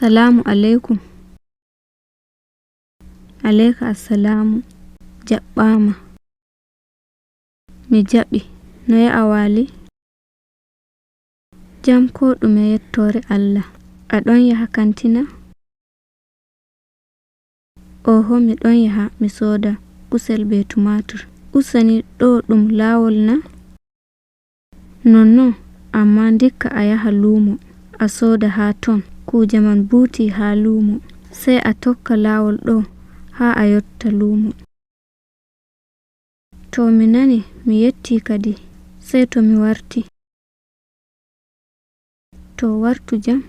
Salamu alaikum. Aleyka assalamu. Jaɓɓama. Mi jaɓi. Noye a wali? Jam ko ɗume yettore Allah. Aɗon yaha kantina? Oho, mi ɗon yaha mi soda kusel be tumatur. Useni ɗo ɗum lawol na? Nonnon, amma ndikka a yaha lumo a soda ha ton. Kuje man buuti ha lumo. Sai a tokka lawol ɗo ha a yotta lumo. To mi nani mi yetti kadi. Sai to mi warti. To wartu jam.